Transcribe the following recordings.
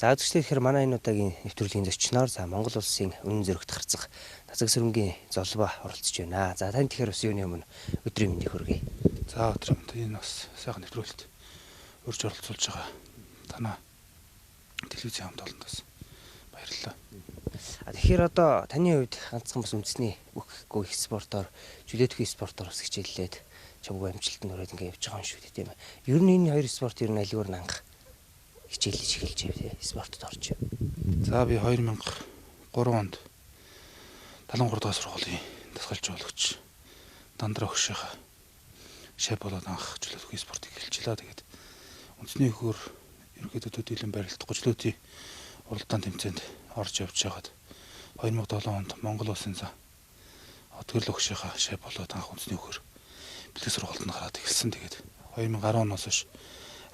За үзэгчдээ тэгэхээр манай энэ удаагийн нэвтрүүлгийн зочноор Монгол улсын үнэн зөвөгт гарцах Тацаг сүрэнгийн золбоо оролцож байна. За тань тэгэхээр бас юуны өмнө өдрийн мэндийг хүргэе. За өдрийн мэнд энэ бас сайхан нэвтрүүлэлт урьж оролцуулж байгаа танаа телевизийн хамт олондоос баярлалаа. Тэгэхээр одоо таны хувьд ганцхан бас үндэсний үхэхгүй их спортоор жүлээдэх спортоор бас хичээллээд чамгүй амжилтанд хүрээд ингээд явж байгаа юм шүү дээ тийм ээ. Ер нь энэ хоёр спорт ер нь алиур нангах хичээлж эхэлж байв те спортод орж. За би 2003 онд 73 дахь сургуулийн дасгалж болгоч Дандраа өгшийнхаа шав болоод анх жүлээдэх спортыг эхэлчихлаа. Тэгээд үндэсний хөр ерөөдөө төдийлөн барилдах гужлуудын уралдаан тэмцээнд орж явж байгаад 2007 онд Монгол улсын за Отгөрл өгшийнхаа шав болоод анх үндэсний хөр бэлтгэл сургуультанд гараад эхэлсэн. Тэгээд 2010 оноос хойш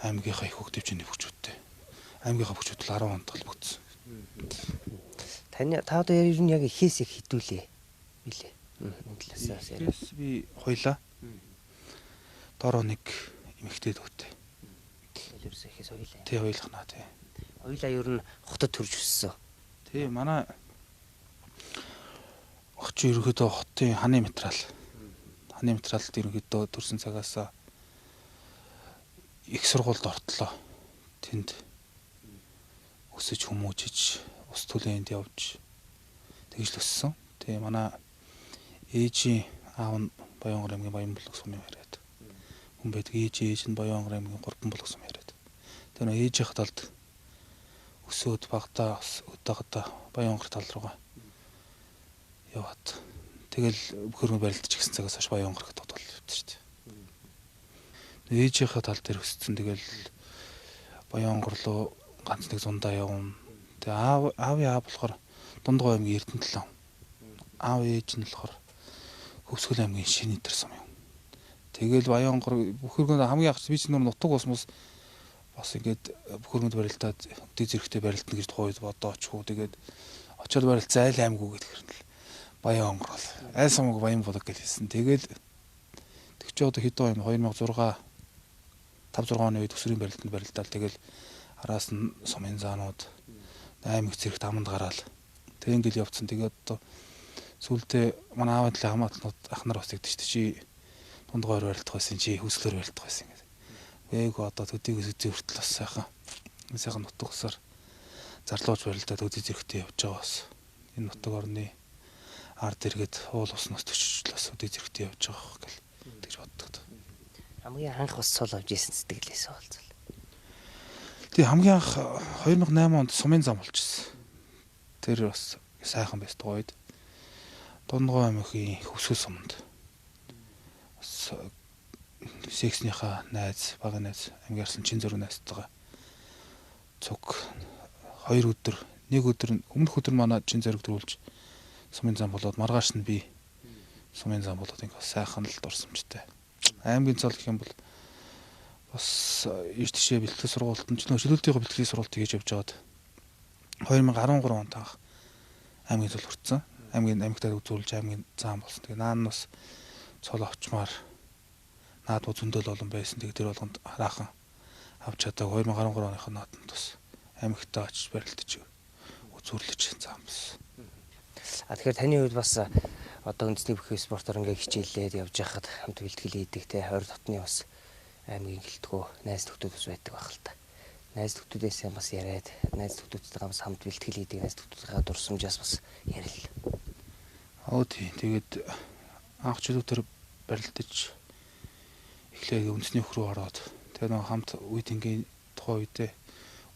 аймгийнхаа их хөгжлийн нөхцөлтэй аймгийнхаа хөгжөлт 10 онд толбогдсон. Та одоо ер нь яг ихээс их хідүүлээ билээ. Энэ талаас яриа. Би хоёлаа. Дороо нэг эмэгтэй дүүтэй. Илэрсээ ихээс хоёлаа. Тэ хоёлахнаа тий. Хоёлаа ер нь хотод төрж өссөн. Тий манай огч ерөөдөө хотын ханы материалд ерөөдөө төрсэн цагаас их сургуульд ортлоо. Тэнд өсөж хүмүүжиж ус түлээнд явж тэгж л өссөн. Тэгээ манай ээжийн аав нь Баянгар аймгийн Баянбулаг сумын яриад. Хүн байдаг ээж нь Баянгар аймгийн Гурбанбулаг сумын яриад. Тэгээ нөө ээжийнх талд өсөөд багтаа өдөөхдөө Баянгар тал руугаа яваад тэгэл хөрөнгө барилдаж гисэн цагаас хойш Баянгар гэдэгт бодвол явдаг шүү дээ. Ээжийнхээ тал дээр өссөн. Тэгэл Баянгар руу ганц нэг зундаа явна. Тэгээ аавын аав болохоор Дундгой аймгийн Эрдэнэтлэн. Аав ээж нь болохоор Хөвсгөл аймгийн Шинэтэр сум юм. Тэгэл Баянгар бүхөргөнд хамгийн анх би чинь нутаг усмус бас ингээд бүхөргөнд барилдаад дэд зэрэгтэй барилдана гэж тухайд бодоочгүй. Тэгээд очоод барилд зайл аймгүй гэдэг хэрнэл Баянгар бол аль сумг Баянбулаг гэж хэлсэн. Тэгэл тэгч одоо хэдэн он 2006 5-6 оны үед өсвөрийн барилданд барилдаад тэгэл араас нь сумын заанууд аймаг зэрэгт аманд гараал. Тэг ингээл явцсан. Тэгээд одоо сүүлдээ манай аавын талын хамаатлууд ах нар бас тэгдэж чи Дундгойр барилдах байсан чи Хөвсгөлөөр барилдах байсан гэдэг. Ээг одоо төдийгөөс үзээ хүртэл бас сайхан нутаг усаар зарлууж барилдаад өдөө зэрэгтэй явж байгаа бас. Энэ нутаг орны ард иргэд уул уснаас төчжлөөс өдөө зэрэгтэй явж байгаа гэл тэгж боддог. Хамгийн анх бас цол авж исэн сэтгэлээс болцол. Тэгээ хамгийн анх 2008 онд сумын зам болчихсон. Тэр бас сайхан байс тугойд. Дундгой аймгийн Хөвсгөл суманд. Бас сексийнхаа найз, багын найз, амьгаарсан чин зөрөг найзтайгаа цуг 2 өдөр, нэг өдөр өмнөх өдөр манай чин зөрөг төрүүлж сумын зам болоод маргааш нь би сумын зам болоод ингээ сайхан л дурсамжтай. Аймгийн цол гэх юм бол бас иш тишээ бэлтгэл сургуультанд чөлөөлтийн бэлтгэлийн сургуульд хийж явж байгаад 2013 онд анх аймгийн цол хүртсэн. Аймагтаа үзүүлж аймгийн зам болсон. Тэгээ наан бас цол авчмаар наадмуу зөндөл олон байсан. Тэгээ тэр болгонд хараахан авч чадаа 2013 оных наадмад бас аймагтаа очиж барилдаж үзүүлж зам болсон. Тэгэхээр таны хувьд бас одоо үндэсний бүхий спортоор ингээ хичээллээд явж байхад хамт бэлтгэл хийдэг те хоёр дотны бас аймгийн гэлтгөө найз нөхдөд бас байдаг байх л та. Найз нөхдөдөөс бас яриад найз нөхдөдтэйгээ бас хамт бэлтгэл хийдэг найз нөхдөдийнхээ дурсамжаас бас ярил. Тийм. Тэгээд анх чөлөөтөр барилдаж эхлээд үндэсний хөрөө ороод тэгээд нэг хамт үед ингээ тухайн үедээ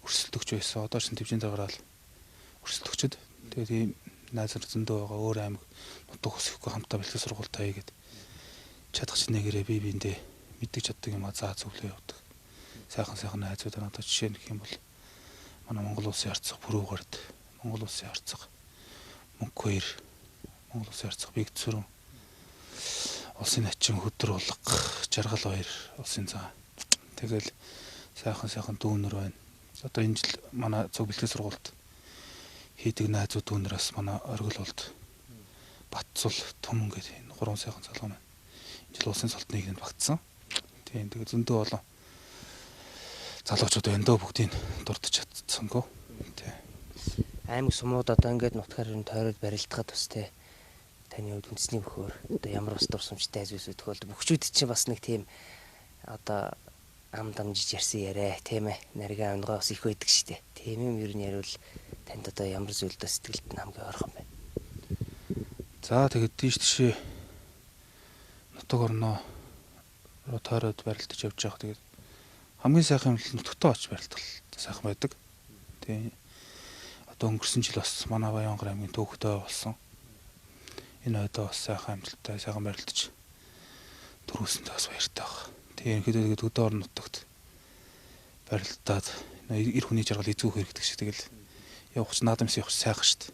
өрсөлдөгч байсан. Одоо ч төвчөнд гараад өрсөлдөгчд тэгээд ийм найз нар зөндөө байгаа өөр аймаг нутаг өсөхгүй хамтаа бэлтгэл сургуультай хийгээд чадах ч нэгээрээ бие биендээ мэддэг чаддаг юм заа зөвлөө явдаг. Сайхан найзуудаа надад жишээ нөх юм бол манай Монгол улсын арцах Бүрүүгард, Монгол улсын арцах Мөнхбаяр, Монгол улсын арцах Бэгдсүрэн, улсын начин Хөдөр улга, Жаргал баяр улсын заа. Тэгэл сайхан дүүнэр байна. Одоо энэ жил манай цог бэлтгэл сургуульд хийдэг найзууд дүүнэраас манай оргил болд Батцул Түмэн гэдэг энэ 3 сайхан залуу маань. Энэ жил улсын салтны нэгэнд багтсан. Тийм тэгээд зөндөө олон залуучууд эндөө бүгдийг дурдж чадсангүй. аймаг сумууд одоо ингээд нутгаар нь тойроод барилдахад бас те таны хувьд үндэсний бөхөр одоо ямар бас дурсамжтай зүйлсүүд тохиолдол бөхчүүд чинь бас нэг тийм одоо ам дамжиж ярьсан яриа тийм ээ нарийн амнгаа бас их байдаг шүү дээ. Тийм юм ер нь яривал танд одоо ямар зүйлд сэтгэлд нь хамгийн ойрхон байна. За тэгээд тийш тийшээ нутаг орноо тойроод барилдаж явж байгаа. Тэгээд хамгийн сайхан юм л нутагтаа очиж барилдах сайхан байдаг. Тэгээ одоо өнгөрсөн жил бас манай Баянгар аймгийн төвхтөө болсон. Энэ одоо бас сайхан амжилттай сайхан барилдаж төрүүлсэндээ бас баяртай байна. Тэгээ ерөнхийдөө төдөө орон нутагт барилдаад эр хүний жаргал эзүүх хэрэгтэй шиг тэгэл явах ч наадамс явах сайхан шүү дээ.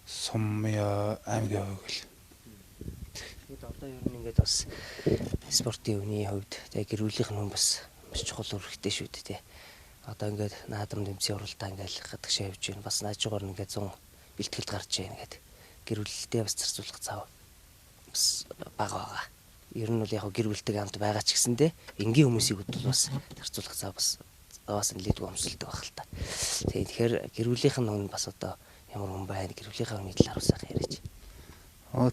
Сумья аймгийн гэл. Тэгээд одоо ер нь ингээд бас спортын өвний хувьд тэгээ гэр бүлийнх нь хүн бас маш чухал үүрэгтэй шүү дээ. Одоо ингээд наадам тэмцээн уралдаа ингээд гадагшаа явж байна. Бас наажгаар ингээд 100 бэлтгэлд гарч байна гэдэг. Гэр бүлдээ бас зарцуулах цав бас бага байгаа. Ер нь бол яг гэр бүлтэйг хамт байгаа ч гэсэндээ энгийн хүмүүсийг бас зарцуулах цав бас нэлээдгүй өмсөлдөг байх л та. Тэгэхээр гэр бүлийнх нь хүн бас одоо ямар хүн байна гэр бүлийнхээ хүний талаар бас яриач.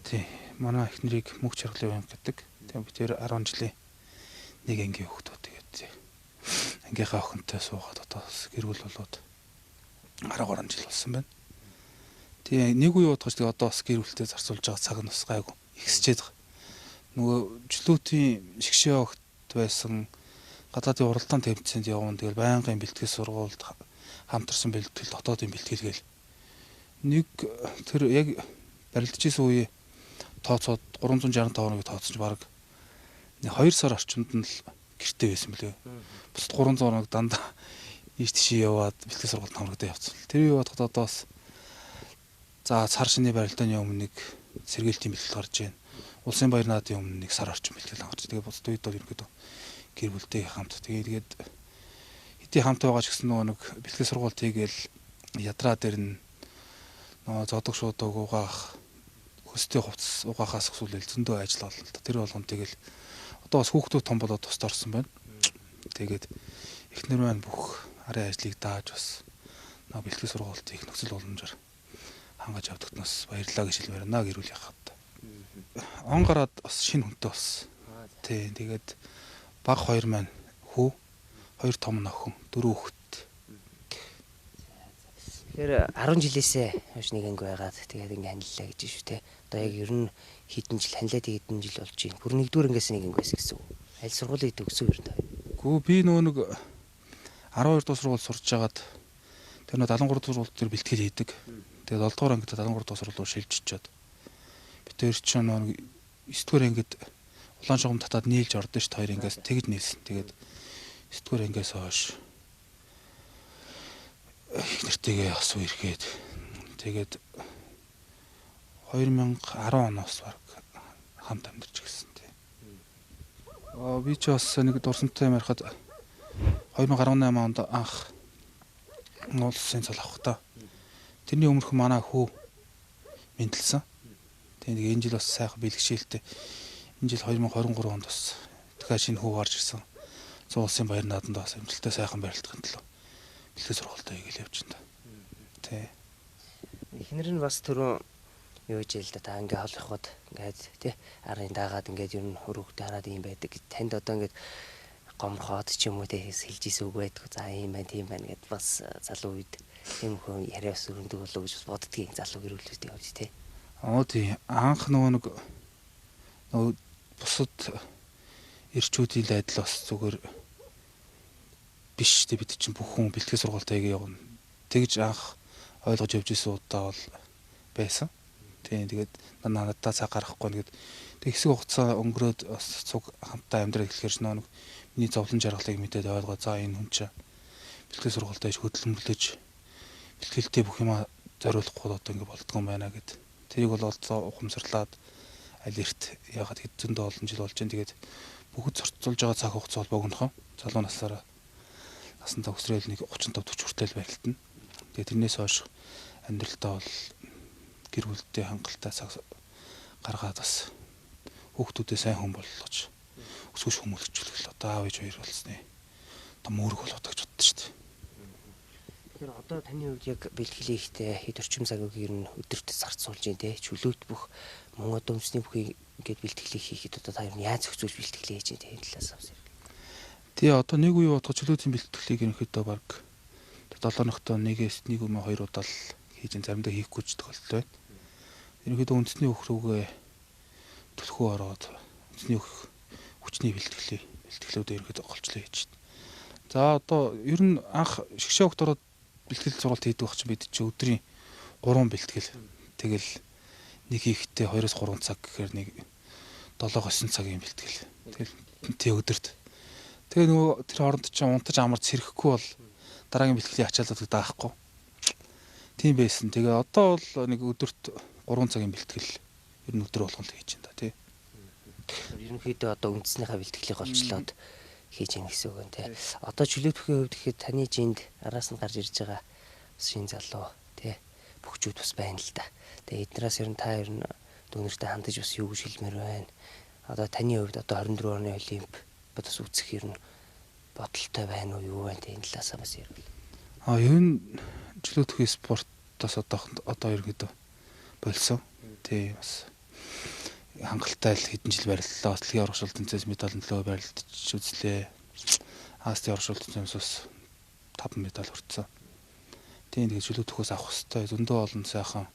Тий. Манай эхнэрийг мөнх чаргалын банк гэдэг. Тэгээ би тэр 10 жилийн нэг ангийн хүүхдүүд тэгээд ангийнхаа охинтой суугаад одоо гэр бүл болоод 13 жил болсон байна. Тэгээ нэг үе удахч тэгээ одоо бас гэр бүлтэй зарцуулж байгаа цаг нь бас гайгүй ихсчээд байгаа. Нөгөө жилүүтийн шгшээ огт байсан гадаадын уралдаан тэмцээнд явна тэгэл байнгын бэлтгэл сургуульд хамтарсан бэлтгэл дотоодын бэлтгэл гээл нэг тэр яг барилдаж исэн үе тооцоод 365 хоног тооцож баг 2 сар орчимд нь л гэртээ байсан мөлий. Бусад 300 хоног дандаа ийш тийш яваад бэлтгэл сургуульд хамрагдаа явцсан. Тэр юу бодоход одоо бас за цар шиний барилдааны өмнө нэг сэргээлтийн бэлтгэл гарч ийн. Улсын баяр наадын өмнө нэг сар орчим бэлтгэл гарч. Тэгээ бусад үед бол ерөнхийдөө гэр бүлтэй хамт. Тэгээд хэдий хамт байгаа ч гэсэн нэг бэлтгэл сургуульд хийгээл ядраа дээр нь зодог шуудаг угаах хөстэй хувцас угаахаас хүсвэл зөндөө ажил болно л да. Тэр болгон тэгэл одоо бас хүүхдүүд том болоод тусд орсон байна. Тэгээд эхнэр маань бүх арын ажлыг дааж бас бэлтгэл сургуульд их нөхцөл боломжоор хангаж авдагт нас баярлалаа гэж хэлмээрнэ гэр бүлийн хавьд. Он гараад бас шинэ хүнтэй болсон. Тий, тэгээд баг 2 маань хүү, 2 том нөхөн, 4 хүүхэд. Тэгэхээр 10 жилээсээ хойш нэг анги байгаад тэгээд ингээ ханилаа гэж шүү те. Одоо яг ер нь хэдэн жил ханилаад хэдэн жил болж байна. Бүр нэгдүгээр ангиас нэг анги байсан гэсэн үг. Аль сургуулийг төгсөв ер нь. Гүү би нөгөө нэг 12 дугаар сургууль сурж байгаад тэр нэг 73 дугаар сургууль дээр бэлтгэл хийдэг. Тэгээд 7 дугаар ангид 73 дугаар сургууль руу шилжиж чад. Би тэр чинь нөгөө 9 дугаар ангид улаан шугам татаад нийлж ордон ш 2 ангиас тэгж нийлсэн. Тэгээд 9 дугаар ангиас хойш их нэртэйгээ асуу ирэхэд тэгээд 2010 оноос баг хамт амьдарч гисэн тий. Би ч бас нэг дурсамтай ярихад 2018 онд анх улсын цол авах та. Тэрний өмнөх манай хүү мэдлсэн. Тэгээд нэг энэ жил бас сайхан бэлгшээлтэй. Энэ жил 2023 онд бас дахиад шинэ хүү гарч ирсэн. 100 улсын баяр нааданд бас амжилттай сайхан барилдахын төлөө бэлтгэл сургуультай хийгээл явж байна. Тий. Эхнэр нь бас түрүү юу гэж л да та ингээ холхоход ингээд тий арын даагаад ингээд ер нь хөрөвгтэй хараад юм байдаг. Танд одоо ингээд гомрохоод ч юм уу тий хэлж ийсэн үг байдаг. За ийм байна тийм байна гэд бас залуу үед юм хүн яриас өрөндөг болов гэж боддгийг залуу гэр бүлүүд явж тий. Тий анх нөгөө бусад эрчүүдийн айдал бас зүгээр биш дээ бид чинь бүх хүн бэлтгэл сургуультай явна. Тэгж анх ойлгож явж исэн удаа бол байсан. Тэгээд надад цаг гаргахгүй нэгэд тэг хэсэг хугацаа өнгөрөөд бас цуг хамтаа амьдрал эхлэхээр ч нэг миний зовлон жаргалыг мэдээд ойлгоо за энэ хүн чинь бэлтгэл сургуультай хөдөлмөрлөж бэлтгэлтэй бүх юма зориулахгүй одоо ингэ болдгоо юм байна гэд. Тэрийг бол ухамсарлаад аль эрт ягаад хэдзэндээ олон жил болж байна. Тэгээд бүгд зорцолж байгаа цаг хугацаа бол богинохон залуу насаараа насандаа өсрөөл нэг 35 40 хүртэл барилтана. Тэгээд тэрнээс хойш амьдралтаа бол гэр бүлтэй хангалттай цаг гаргаад бас хүүхдүүдээ сайн хүн болгож өсгөж хүмүүжүүлэх л одоо аав ээж хоёр болсны одоо мөрөг болоод гэж боддоо шүү дээ. Тэгэхээр одоо таны хувьд яг бэлтгэлээ ихтэй хэд орчим цагийг ер нь өдөрт зарцуулж дээ те чөлөөт бүх мөн одоо үндэсний бүхий ингээд бэлтгэлээ хийхэд одоо та ер нь яаж зохицуулж бэлтгэлээ хийж дээ энэ талаас авсан. Тэгээ одоо нэг үе бодоход чөлөөтийн бэлтгэлийг ерөнхийдөө баг 7 ногтоо нэгээс нэг юм 2 удаа л хийж заримдаа хийхгүй ч тохиолдол байна. Ерөнхийдөө үндэсний өх рүүгээ түлхүү ороод үндэсний өх хүчний бэлтгэлүүдээ ерөнхийдөө голчлоо хийж байна. За одоо ер нь анх шгшээ огт ороод бэлтгэл сургалт хийдэг байх чинь бид чи өдрийн 3 бэлтгэл. Тэгэл нэг хийхдээ 2-3 цаг гэхээр нэг 7-9 цагийн бэлтгэл. Тэгэл тий өдөрт. Тэгээ нөгөө тэр хооронд чинь унтаж амарч сэрэхгүй бол дараагийн бэлтгэлийн ачаалал даахгүй. Тийм байсан. Тэгээ одоо бол нэг өдөрт 3 цагийн бэлтгэл ер нь өдөр болгон л хийж байна да тий. Ерөнхийдөө одоо үндэснийхээ бэлтгэлийг голчлоод хийж ийн гэсэн үг юм те. Одоо чөлөөт бүхий хувьд гэхэд таны жинд араас нь гарч ирж байгаа шинэ залуу те бөхчүүд бас байна л да. Тэгээ эднээс ер нь та ер нь дүүнэртэй хандаж бас юу гэж хэлмээр байна. Одоо таны хувьд одоо 24 оны олимп бас үүсэх ер нь бодолтой байна уу юу байна те энэ талаас бас ярил. Ер нь чөлөөт бүхий спортоос одоо ерөөдөө болсон. Тий бас хангалттай л хэдэн жил бариллаа. Бас дэлхийн урагшилт тэмцээс медаль нөлөө барилдаж үзлээ. Азийн урагшилт тэмцээс 5 медаль хүртсэн. Тийм тэгээд чөлөөт бүхээс авах хэвээр зөндөө олон сайхан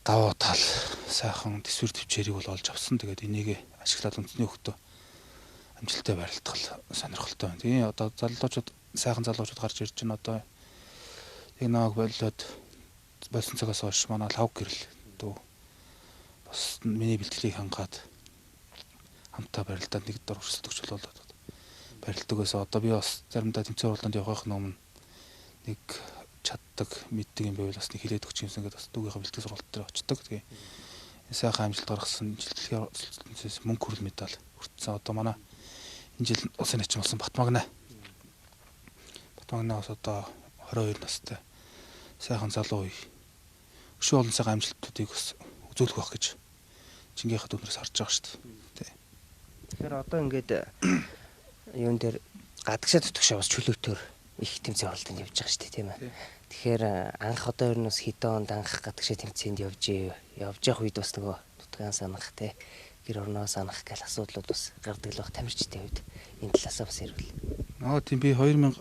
даваа тал сайхан төсвөр төвчээрийг бол олж авсан. Тэгээд энийг ашиглаад үндэсний хөлтөө амжилттай барилдах сонирхолтой байна. Тийм одоо залуучууд сайхан залуучууд гарч ирж байна. Одоо яг нааг болоод болсон цагаас хойш манай лав гэрэл дүү бас миний бэлтгэлийг хангаад хамтаа барилдаад нэг дор өрсөлдөгч болоод барилдагаас одоо би бас заримдаа тэмцээн уралдаанд явахын өмнө нэг чаддаг мэддэг юм байвал бас нэг хилээд өгч юмсан гэдэг бас дүүгийнхаа бэлтгэл сургалт дээр очдог. Тэгээ сайхан амжилт гаргасан дэлхийн тэмцээс мөнгө хүрэл медаль хүртсэн. Одоо манай энэ жил улсын начин болсон Батмагна бас одоо 22 настай сайхан залуу үе. Өшөө олон сайхан амжилтуудыг бас үзүүлэх байх гэж Чингийнхаа дүнээс харж байгаа шүү дээ. Тэгэхээр одоо ингээд юун дээр гадагшаа тутагшаа бас чөлөөтөөр их тэмцээн оролтонд явж байгаа шүү дээ тийм ээ. Тэгэхээр анх одоо ер нь бас хэдэн онд анх гадагшаа тэмцээнд явж явах үед бас нөгөө нутгаан санах те гэр орноо санах гэх асуудлууд бас гардаг л баг тамирчдын үед энэ талаасаа бас ярил. Тийм би 2009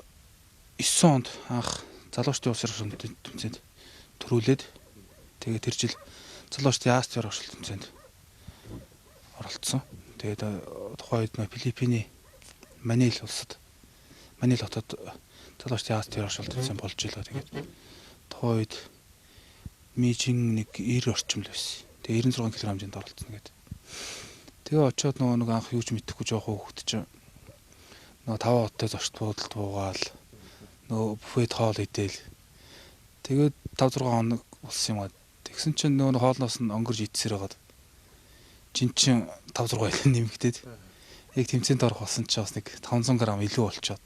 онд анх залуучдын улс орон тэмцээнд төрүүлээд тэгээ тэр жил залуучдын Азийн урагшилт тэмцээнд оролцсон. Тэгээд тухайн үед Филиппиний Манил хотод залуучдын Азийн урагшилт тэмцээн болж илаа. Тэгээд тухайн үед мижин нэг 90 орчим л байсан. Тэгээ 96 кг хэмжээнд оролцсон гэдэг. Тэгээ очиод нэг анх юуж мэдэхгүй жоохон хөвгт чинь 5 хоттой зочд буудалд буугаал бүфэд хоол идээл. Тэгээд 5-6 хоног болсон юм аа. Тэгсэн чинь хоолноос нь өнгөрж идсээр хагаад жинчин 5-6 нэмэгдээд яг тэмцээнд орох болсон ч бас нэг 500 г илүү болчоод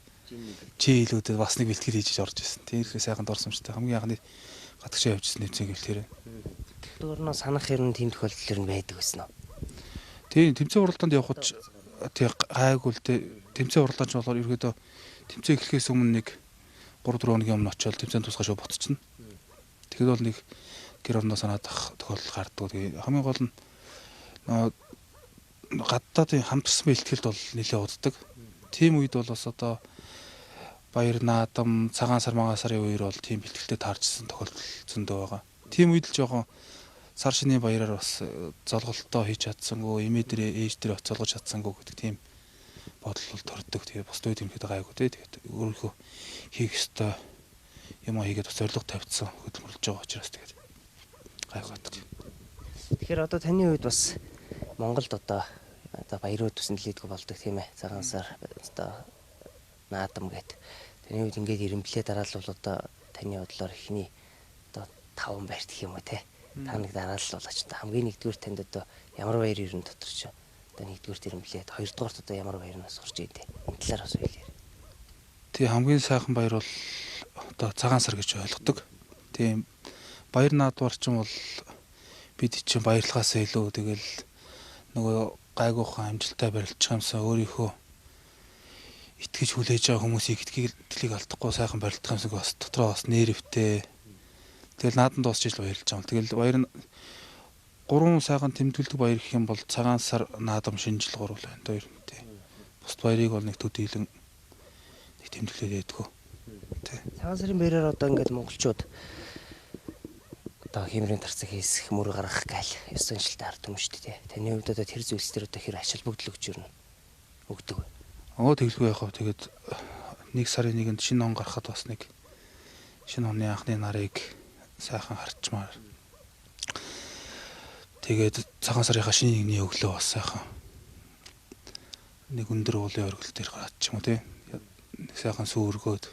чи илүүдэд бас нэг бэлтгэл хийж орж ирсэн. Тэгэхээр сайхан дурсамжтай хамгийн анхны гадагшаа явжсэн тэмцээн гэвэл тэр. Өөрнөө санах хэрнээ тийм тохиолдол ер нь байдаг гэсэн үү? Тийм тэмцээн уралдаанд явхад тий гайгүй л тэмцээн уралдаанч болохоор ерөөдөө тэмцээн эхлэхээс өмнө нэг 3-4 хоногийн өмнө очиод тэмцээн тусгай шууд ботчихно. Тэгэхэд бол нэг гэр орноо санаад ах тохиолдол гардаг. Тэгээ хамгийн гол нь гадаадын хамтарсан бэлтгэлд бол нэлээд уддаг. Тийм үед бол бас одоо баяр наадам, цагаан сар, магаан сарын үеэр бол тийм бэлтгэлтэй таарчсан тохиолдол зөндөө байгаа. Тийм үед л жоохон сар шинийн баяраар бас золголтоо хийж чадсангүй, эмээ дээрээ ээж дээрээ оцолгож чадсангүй гэдэг тийм бодол бол төрдөг. Тэгээ бус үед юм хэд гайгүй те. Тэгээд өөрийнхөө хийх ёстой юм хийгээд бас зориг тавьдсан хөдөлмөрлөж байгаа учраас тэгээд гайгүй байдаг. Тэгэхээр одоо таны хувьд бас Монголд одоо баярууд тусан нэлээдгүй болдог тийм ээ. Цагаан сар одоо наадам гэдэг. Таны хувьд ингээд ирэмблээ дараалал бол одоо таны бодлоор ихний одоо 5 байрт гэх юм уу те. Та нэг дараалал болооч та хамгийн нэгдүгээр танд одоо ямар баяр ирэн дотор ч одоо нэгдүгээр ирэмблээд хоёрдугаарт одоо ямар баярнаас сурч идэв. Энэ талаар бас хэлээ. Тий хамгийн сайхан баяр бол одоо цагаан сар гэж ойлгодог. Тийм баяр наадмаар ч юм бол бид чинь баярлахаас илүү тэгэл нөгөө гайгүйхан амжилттай барилчих юмсан өөрийнхөө итгэж хүлээж байгаа хүмүүсийг итгэлийг алдахгүй сайхан барилдах юмсаг бас дотроо бас нэрвтэй. Тэгэл наадан дуусч ижил баярлж байгаа. Тэгэл баяр нь 3 сайхан тэмдэглэдэг баяр гэх юм бол цагаан сар наадам шинжил гурвал байна доо ерөнтэй. Бусд баярыг бол нэг төдийлөн нэг тэмдэглээд яддаг. Тэ. Цагаан сарын баяраар одоо ингээд монголчууд одоо хэмрийн тарцаг хийсэх мөр гаргах гал ёс заншилтай ард түмэн шүү дээ. Таны хувьд одоо тэр зүйлс төр одоо хэр ашиг бүгд л өгч ирнэ. Өгдөг. Тэглгүй яхав тэгээд 1 сарын 1-нд шинэ он гарахад бас нэг шинэ оны анхны нарыг сайхан харчмаар. Тэгээд цагаан сарынхаа шинэ 1-ний өглөө бас сайхан нэг өндөр уулын оргил дээр гараад ч юм уу тий. Нэг сайхан сүүргөөд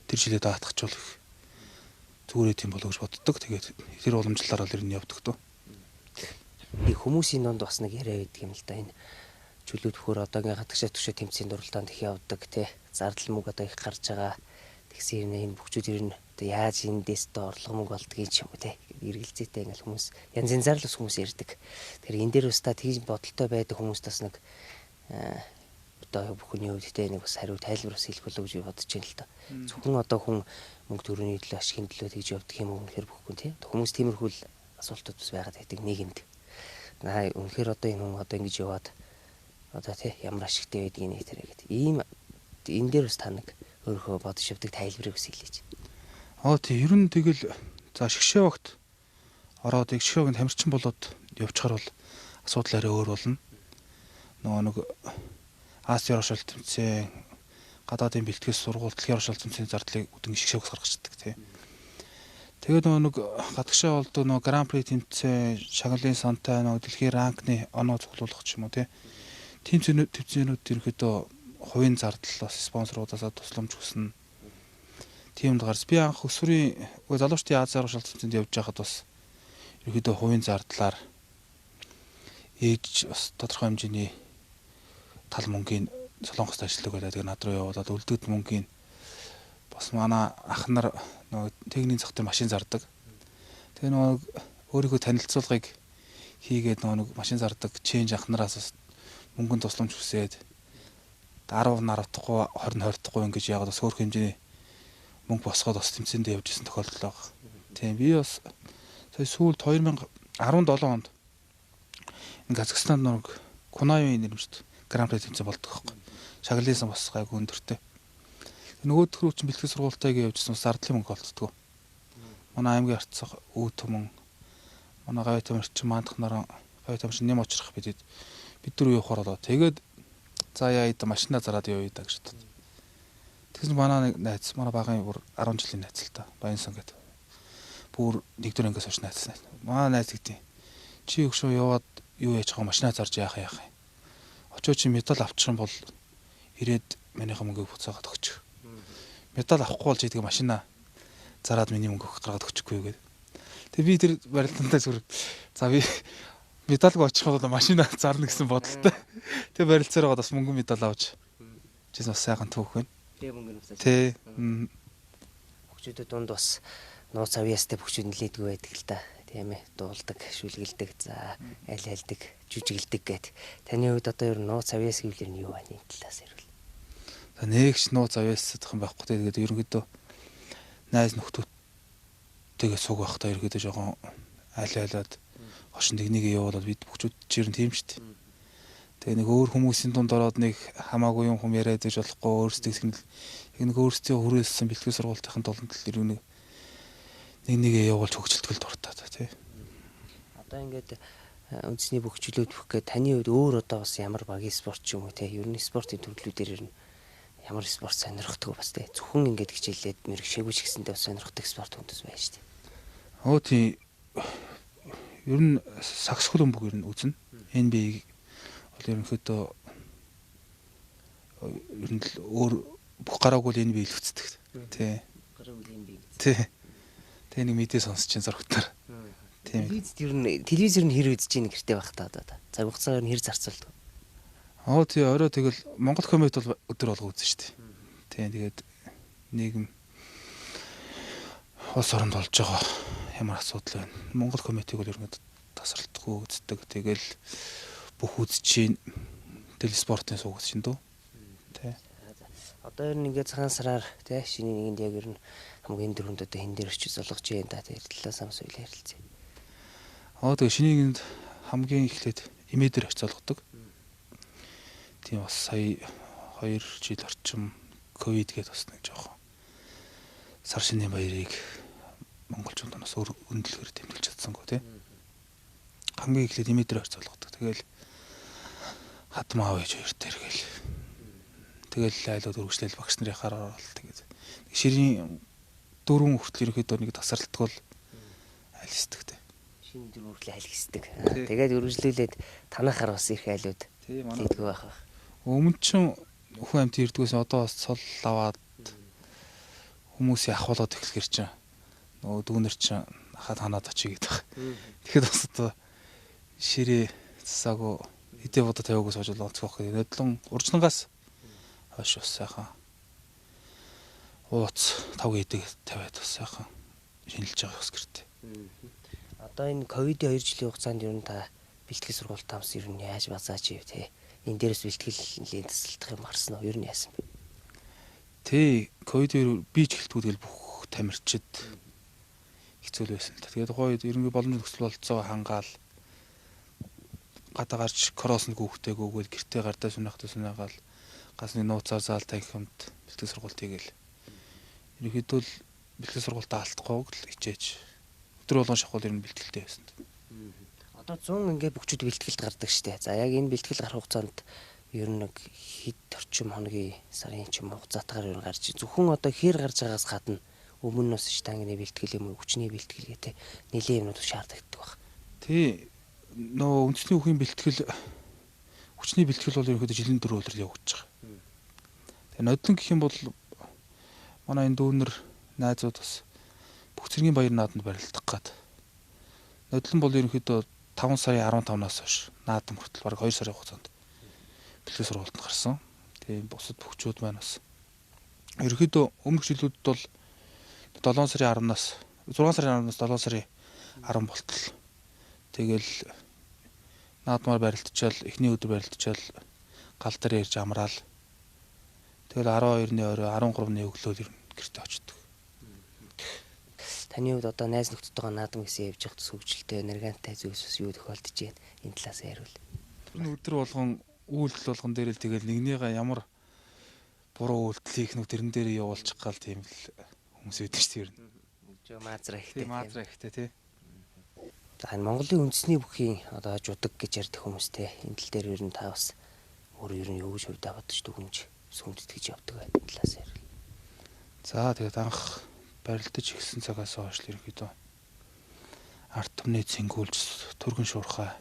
тэр жилээ даатгахжуулах зүгээр тийм болов гэж боддог. Тэгээд тэр уламжлалаар л ер нь явдаг тоо. Би хүмүүсийн донд бас нэг яриа байдаг юм л да. Энэ чөлөөт бөхөр одоо ингээ хатгшаа төвшөө тэмцээний дуралтаанд их явдаг тий. Зардал мөнгө одоо их гарч байгаа. Тэгсэн юм энэ бүгчүүд ер нь одоо яаж эндээс доо орлого мөнгө болдгийг ч юм уу тий. Эргэлзээтэй ингээл хүмүүс янз янзаар л хүмүүс ярьдаг. Тэгэхээр энэ дээр устаа тийм бодолтой байдаг хүмүүст бас нэг одоо бүхний хувьд тий нэг бас хариу тайлбар бас хэлэх болов гэж бодож байна л да. Зөвхөн одоо хүн мөнгө төрөний төлөө ашигын төлөө тэгж явдаг юм уу үнэхээр бүхгүй тий. Хүмүүс тиймэрхүү асуултууд бас байгаад байдаг нийгэмд. Үнэхээр одоо энэ хүн одоо ингэж яваад одоо тий ямар ашигтай байдгийг нэг тэрэ гэдэг. Ийм энэ дээр бас та нэг өөрөө бодож явдаг тайлбарыг бас хэлээч. Тий ер нь тэгэл за шгшээ багт ороод шгшөөгийн тамирчин болоод явчихар бол асуудал арай өөр болно. Нөгөө нэг Аси оршилт тэмцээн гадаадын бэлтгэс сургууль дэлхийн оршилт тэмцээний зардлыг үдэн шгшөөгс гаргачихдаг тий. Тэгээд нөгөө нэг гадагшаа болдог нөгөө гран при тэмцээн шагналын сантай нөгөө дэлхийн ранкны оноо цуглуулах ч юм уу тий. Тэмцээнүүд ерөнхийдөө хувийн зардал бас спонсоруудаас тусламж хүснэ. Тиймд гарс би анх өсвөрийн залуучдын Ази оршилт тэмцээнд явж байхад бас ерөнхийдөө хувийн зардлаар ээж бас тодорхой хэмжээний тал мөнгөний Солонгост ажилладаг байлаа. Тэгээ над руу явуулаад үлдэгд мөнгөний бас манай ах нар нөгөө техникийн зах дээр машин зардаг. Тэгээ нөгөө өөрийнхөө танилцуулгыг хийгээд нөгөө машин зардаг ченж ах нараас бас мөнгөнд тусламж хүсээд 10 наравдахгүй 20 20дахгүй ингэж яагаад бас өөр хэмжээний мөнгө босгоод бас тэмцээндээ явж исэн тохиолдол байгаа. Тийм би бас сая сүүлд 2017 онд энэ Казахстанд нэг Кунаевын нэрмжт гран при тэмцээн болдог байхгүй. Шагналын бас гайгүй өндөртэй. Нөгөө төр үчин бэлтгэл сургуультайг явжсэн бас зардлын мөнгө олддог. Манай аймгийн арцсах үүд түмэн манай гавь тамирчин маандах наран гавь тамирчин нэм очрох бид нар юу явахаар болоо. Тэгээд за яа ида машинаа зараад явъя да гэж бодсон. Тэгсэн манай нэг найз манай багын бүр 10 жилийн найз л та. Баянсан гэдэг. Бүр нэгдүгээр ангиас хойш найз. Манай найз гэдэг. Чи өгшөө яваад юу яаж байгаа машинаа зарж яах юм. Очоо чи медаль авчих юм бол ирээд манийхаа мөнгөийг буцаагаад өгчих. Медаль авахгүй бол чи тэгээ машинаа зараад миний мөнгө гаргаад өгчихгүй гэдэг. Тэгээ би тэр барилдантаа зүр за би медальг очих бол машинаа зарна гэсэн бодолтой. Тэгээ барилцаараа бас мөнгө медаль авч жис бас сайхан түүх байна. Тэгээ мөнгө нэмсэн. Тэ. Бүгчүүдэд дунд бас нууц авьяастай бүгчүүд нэлээдгүй байдаг л да. Тийм ээ. Дуулдаг, шүлгэлдэг, за аль альдаг, жүжиглдэг гэд. Таны хувьд одоо ер нь нууц авьяас гэвэл нь юу байна энэ талаас ирвэл? За нэгч нууц авьяасах юм байхгүй. Тэгээд ерөнхийдөө найз нөхдөдтэйгээ суг байхдаа ерөнхийдөө жоохон айлаад хошин техникээ явуулаад бид бүгчүүд чирэн тийм шүү дээ. Тэгээ нэг өөр хүмүүсийн дунд ороод нэг хамаагүй юм хүм яриад иж болохгүй өөрсдөө сэтгэл нэг өөрсдөө хүрээлсэн бэлтгэл сургалтын толонд л ирүүн нэгээ явуулж хөгжилтгөл дуртаа тий. Одоо ингээд үндэсний бүх чөлөөт бүх гээд таны хувьд өөр одоо бас ямар багийн спорт ч юм уу тий. Ер нь спортын төрлүүдээр ер нь ямар спорт сонирхдаг бас тий. Зөвхөн ингээд хичээлээд мэрэгшээгүй ч гэсэндээ бас сонирхдаг спорт хүндэс байна шүү дээ. Тий. Ер нь саксофон бүх ер нь үзнэ. NBA бол ерөнхийдөө ер нь өөр бүх гараагүй л NBA л үздэг. Тий. Гараагүй л NBA. Тий. Тэгээ нэг мэдээ сонсч чинь зургатаар. Тийм. Телевизэр нь хэр үзэж ийн гэртээ байх та одоо. Цаг хугацаагаар нь хэр зарцуулдаг. Тий орой тэгэл Монгол коммент бол өдөр болго үзэн шүү дээ. Тийм тэгээд нийгэм улс оронд болж байгаа ямар асуудал байна. Монгол комментиг бол ерөнхийдөө тасралтгүй үздэг. Тэгэл бүх үзэж чинь телеспортын суугч чинь дөө. Тий. Одоо ер нь ингээд цагаан сараар тий шинийн нэгэнд яг ер нь хамгийн дөрөнд одоо хин дээр очиж золгож जैन та тэр талаас амс үйл ярилцъя. Тэгээ шинийгэнд хамгийн эхлээд имээ дээр очиж золгодог. Тийм бас сая 2 жил орчим ковид гээд бас нэг жоохон сар шинийн баярыг монголчууд нас өндлөхөр тэмдэглэж чадсангүй тий. Хамгийн эхлээд имээ дээр очиж золгодог. Тэгэл хатам аав ээж хоёр тэгэл айлууд үргэлжлэл багш нарынхаар орол тэгээд ширийн 4 хүртэл ерөнхийдөө нэг тасралтгүй айл хэсдэгтэй. Шинэ дөрөв хүртэл айл хэсдэг. Тэгээд үргэлжлүүлээд танахаар бас их айлууд хийдгүү байх. Өмнө чинь хүн амт ирдгээс одоо бас цол аваад хүмүүсийн ахвалууд эхлэхэр чинь нөгөө дүүнер чинь хаад ханаад очие гэдэг. Тэгэхэд бас одоо ширээ засаагүй эдээ бодо тавиагүй сууж онцгох гэх нодлон уржлангаас хойш бас сайхан ууц тав эдэг тавиад бас сайхан шинэлж байгаа хэвс гэртээ. Одоо энэ ковидын 2 жилийн хугацаанд ер нь та бэлтгэл сургалт тамс ер нь яаж базаач ив те энэ дээрээс бэлтгэлийн тасалдах юм гарсан уу ер нь яасан бэ? Ковидээр би ч гэлтгүүдэл бүх тамирчид хэцүү байсан л та. Тэгээд гоё ерөнхий боломжит нөхцөл болцоо хангаал гадаа гарч кросс нүгтэйгүйгээр гэртээ гардаа сүнэхтээ гасны нууцаар заал танхимд бэлтгэл сургалт хийгээл. Ерөнхийдөө л бэлтгэл сургалтаа алдахгүй л хичээж өдөр болгон шахуул ер нь бэлтгэлтэй байсан. Одоо 100 ингээ бүгчүүд бэлтгэлд гардаг штэ. За яг энэ бэлтгэл гарах хугацаанд ер нь нэг хэд орчим хоногийн сарын ч юм уу хугацаатаар ер нь гарч зөвхөн одоо хэр гарч байгаас гадна өмнө нь бас штангны бэлтгэл юм уу хүчний бэлтгэл гэдэг нэлийн юмнууд шаардлагатай баг. Нөө үндэсний үеийн бэлтгэл хүчний бэлтгэл бол ерөнхийдөө жилийн 4 өдөр явагдаж байгаа. Тэгээ нодлон гэх юм бол манай энэ дүүнер найзууд бас бүх цэргийн баяр наадамд барилдах гад. Нодлон бол ерөнхийдөө 5 сарын 15-наас хойш наадам хүртэл бараг 2 сарын хугацаанд бэлтгэл сургалтанд гарсан. Тэгээ бусад бүгчүүд маань бас ерөнхийдөө өмнөх жилүүдэд бол 7 сарын 10-наас 6 сарын 10-наас 7 сарын 10 болтол тэгэл наадмаар барилдчаал эхний өдөр барилдчаал гал дээр ярьж амраал. Тэгэл 12-ны орой 13-ны өглөө ер нь гэртээ очдог. Таны хувьд одоо найз нөхдөдтэйгээ наадам гэсэн явж явах төгсгөлтэй энергиантай зүйлс бас юу тохиолдож байна? Энэ талаас яриул. Өдөр болгон үйлдэл болгон дээр л тэгэл нэгнийгээ ямар буруу үйлдэл хийх нүг тэрэн дээр явуулчих гал тийм л хүмүүс байдаг шүү дээ. Жоо маазраа ихтэй. Маазраа ихтэй тий. За энэ Монголын үндэсний бүхийн одоо жудаг гэж ярьдаг хүмүүстэй энэ тал дээр ер нь та бас өөр ер нь юу гэж хувьдаа бодож дүгнж сүмдэтгэж явдаг байх талаас ярил. За тэгээд анх барилдаж ихсэн цагаас хойш л ерөнхийдөө ард түмний цэнгүүлж түргэн шуурхай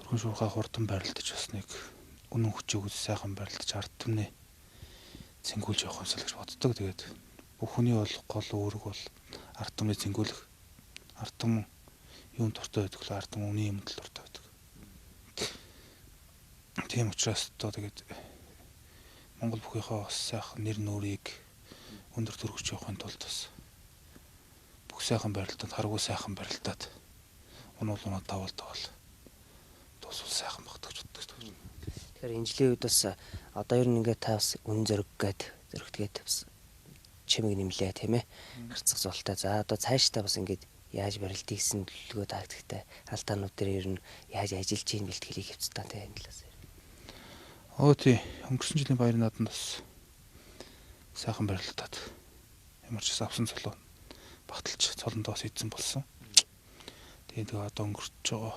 хурдан барилдаж бас нэг үнэн хүчийг сайхан барилдаж ард түмний цэнгүүлж явах юмсал гэж боддог. Тэгээд бүх хүний бол гол үүрэг бол ард түмний цэнгүүлэх. Ард түмэн юм дуртай байдаг л ард түмэн үний юм л дуртай байдаг. Тийм учраас одоо тэгээд Монгол бүхийнхээ бас сайхан нэр нүрийг өндөр төргөж явахын тулд бас бүх сайхан барилдаад харгуй сайхан барилдаад унаа тавал дуусвал сайхан багтаж боддог. Тэгэхээр энэ жилийн үед бас одоо ер нь ингээд та бас үн зөрөгтгээд бас чимэг нэмлээ тийм ээ. Харцах золтой. За одоо цаашдаа бас ингээд яаж барилдыг гэсэн төлөвлөгөө тактиктай алдаанууд дээр ер нь яаж ажиллаж ийн бэлтгэлийг хэвцдэг та энэ талаас. Өнгөрсөн жилийн баяр наадамд бас сайхан барилдаад ямар ч авсан цолоо багталж цолондоо бас эзэн болсон. Тэгээд одоо өнгөрч байгаа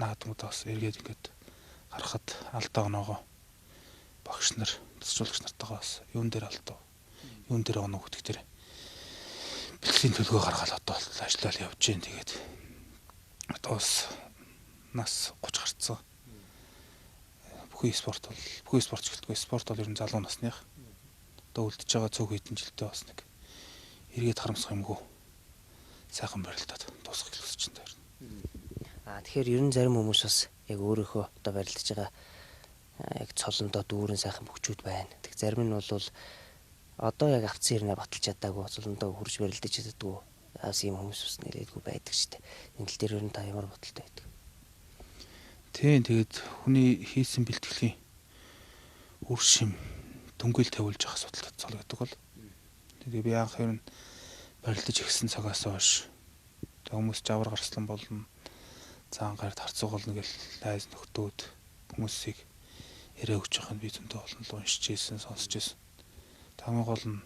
наадмууд бас эргээд ингээд гарахад алдаа оноогоо багш нар тасжуулагч нартайгаа бас юун дээр алдав юун дээр оноо гэдэг дээр бэлтгэлийн төлөвөө гаргаад одоо ажиллаад явж гин. Тэгээд одоо бас нас 30 гарцсан. Бүхий спорт гэлтгүй спорт бол ер нь залуу насных. Одоо үлдэж байгаа цөөх хэдэн жилдээ бас нэг эргээд харамсах юмгүй сайхан барилдаад дуусгах хэлсэн чинь дээр. Тэгэхээр ер нь зарим хүмүүс бас яг өөрийнхөө одоо барилдаж байгаа яг цолондоо дүүрэн сайхан бүгчүүд байна. Тэг зарим нь бол одоо яг авцсан ирнэ баталж чадаагүй цолондоо хурж барилдаж чаддаггүй бас ийм хүмүүс бас нэлээдгүй байдаг шүү дээ. Энэ тал дээр ер нь та ямар бодолтой байдаг? Тэгээд хүний хийсэн бэлтгэлийн үр шим дөнгөөл тавиулж явах асуудал тацал гэдэг бол. Тэгээ би анх ер нь барилдаж ирсэн цагаас хойш хүмүүс жавар гарслан болно. Цаан гард харцуугална гэл найз нөхдөөд хүмүүсийг яриа өгч байхад би зөнтэй олон л уншиж ийсэн, сонсч ийсэн. Хамгийн гол нь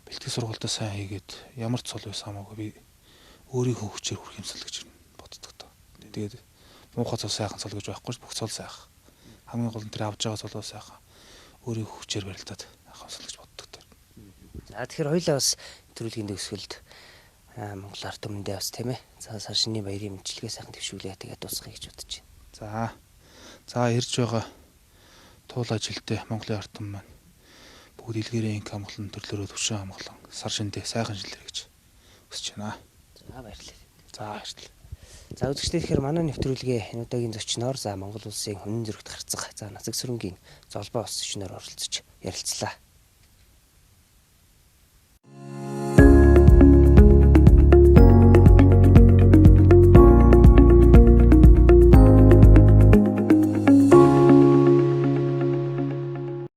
бэлтгэл сургалтаа сайн хийгээд ямар ч цол байсан хамаагүй би өөрийнхөө хүчээр хүрх юмсал гэж боддог тоо. Тэгээд муухай цол сайхан цол гэж байхгүй ш бүх цол сайхан. Хамгийн гол нь тэр авж байгаа цолоо сайхан өөрийнхөө хүчээр барилдаад авах юмсал гэж боддог тоо. Тэгэхээр хоёлаа бас нэвтрүүлгийн төгсгөлд Монгол ард түмэндээ бас тийм ээ. За Саршины баярын мэдлэгээ сайхан төвшүүлээ тэгээд дуусгая гэж бодож байна. За ирж байгаа туул ажилтай Монголын ард түмэн маань бүгд илгээрийн инк амгалан төрлөөрөө төвшин амгалан сар шиндээ сайхан жилэрэй гэж хүсэж байна. За баярлалаа. За баярлалаа. За үзэгчдээ тэгэхээр манай нэвтрүүлгээ энэ удаагийн зочноор за Монгол улсын Хүннэн зүрэгт гарцах за Нацаг сүрэнгийн золбоо ус зочноор оролцож ярилцлаа.